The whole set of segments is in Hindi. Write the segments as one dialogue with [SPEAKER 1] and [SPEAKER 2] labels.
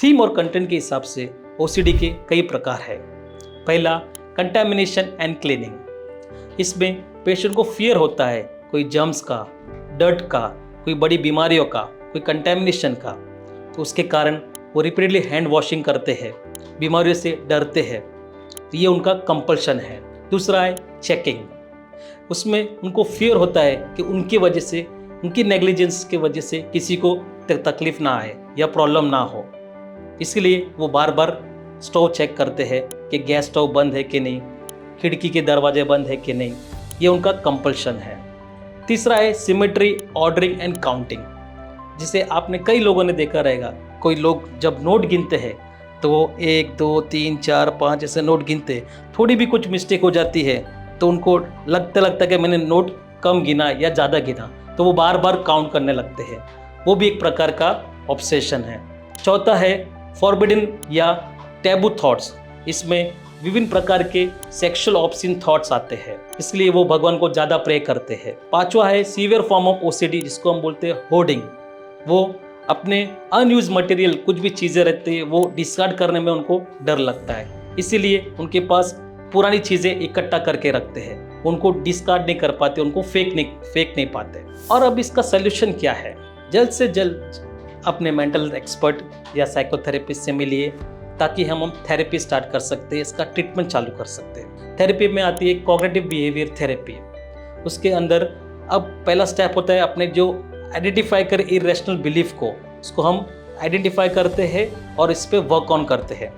[SPEAKER 1] थीम और कंटेंट के हिसाब से ओसीडी के कई प्रकार है। पहला, कंटामिनेशन एंड क्लीनिंग। इसमें पेशेंट को फियर होता है कोई जर्म्स का, डर्ट का, कोई बड़ी बीमारियों का, कोई कंटामिनेशन का, तो उसके कारण वो रिपीटेडली हैंड वॉशिंग करते हैं, बीमारियों से डरते हैं। ये उनका कंपल्शन है। दूसरा है चेकिंग। उसमें उनको फियर होता है कि उनकी वजह से, उनकी नेग्लिजेंस की वजह से किसी को तकलीफ ना आए या प्रॉब्लम ना हो, इसलिए वो बार बार स्टोव चेक करते हैं कि गैस स्टोव बंद है कि नहीं, खिड़की के दरवाजे बंद है कि नहीं। ये उनका कंपल्शन है। तीसरा है सिमेट्री, ऑर्डरिंग एंड काउंटिंग, जिसे आपने कई लोगों ने देखा रहेगा। कोई लोग जब नोट गिनते हैं तो वो 1 2 3 4 5 ऐसे नोट गिनते, थोड़ी भी कुछ मिस्टेक हो जाती है तो उनको लगता कि मैंने नोट कम गिना या ज़्यादा गिना, तो वो बार बार काउंट करने लगते हैं। वो भी एक प्रकार का ऑब्सेशन है। चौथा है फॉरबिडन या टैबू थॉट्स। इसमें विभिन्न प्रकार के सेक्सुअल ऑब्सिन थॉट्स आते हैं, इसलिए वो भगवान को ज़्यादा प्रे करते हैं। पांचवा है सीवियर फॉर्म ऑफ ओसीडी, जिसको हम बोलते हैं होर्डिंग। वो अपने अनयूज मटेरियल, कुछ भी चीज़ें रहती है वो डिस्कार्ड करने में उनको डर लगता है, इसीलिए उनके पास पुरानी चीज़ें इकट्ठा करके रखते हैं। उनको डिस्कार्ड नहीं कर पाते, उनको फेंक नहीं पाते। और अब इसका सोल्यूशन क्या है? जल्द से जल्द अपने मेंटल एक्सपर्ट या साइकोथेरेपिस्ट से मिलिए, ताकि हम थेरेपी स्टार्ट कर सकते हैं, इसका ट्रीटमेंट चालू कर सकते हैं। थेरेपी में आती है कॉग्निटिव बिहेवियर थेरेपी। उसके अंदर अब पहला स्टेप होता है अपने जो आइडेंटिफाई कर इरेशनल बिलीफ को, उसको हम आइडेंटिफाई करते हैं और इस पर वर्क ऑन करते हैं।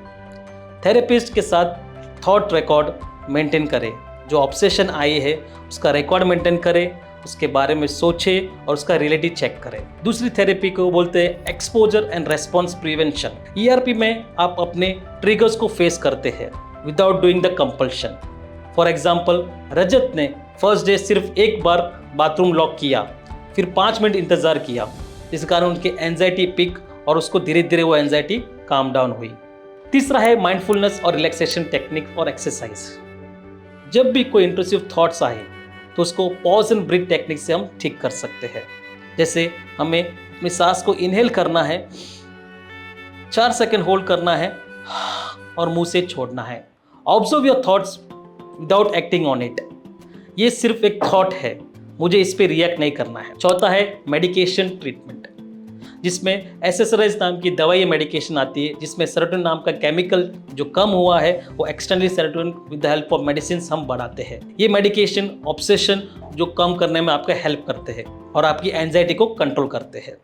[SPEAKER 1] थेरेपिस्ट के साथ थॉट रिकॉर्ड मेंटेन करें, जो ऑब्सेशन आई है उसका रिकॉर्ड मेंटेन करें, उसके बारे में सोचें और उसका रियलिटी चेक करें। दूसरी थेरेपी को बोलते हैं exposure and response prevention. ERP में आप अपने ट्रिगर्स को फेस करते हैं without doing the compulsion. For example, Rajat ने फर्स्ट डे सिर्फ एक बार बाथरूम लॉक किया, फिर 5 मिनट इंतजार किया, इस कारण उनकी एंजाइटी पिक और उसको धीरे धीरे वो एंजाइटी काम डाउन हुई। तीसरा है माइंडफुलनेस और रिलैक्सेशन टेक्निक और एक्सरसाइज। जब भी कोई इंट्रूसिव थॉट्स आए तो उसको पॉज एंड ब्रीथ टेक्निक से हम ठीक कर सकते हैं। जैसे हमें अपनी सांस को इनहेल करना है, 4 सेकंड होल्ड करना है और मुंह से छोड़ना है। Observe your thoughts without acting on it. ये सिर्फ एक थॉट है, मुझे इस पे रिएक्ट नहीं करना है। चौथा है मेडिकेशन ट्रीटमेंट, जिसमें एसेसराइज नाम की दवाई या मेडिकेशन आती है, जिसमें सेरोटोनिन नाम का केमिकल जो कम हुआ है वो externally serotonin with the help of medicine हम बढ़ाते हैं। ये मेडिकेशन ऑब्सेशन जो कम करने में आपका हेल्प करते हैं और आपकी एंजाइटी को कंट्रोल करते हैं।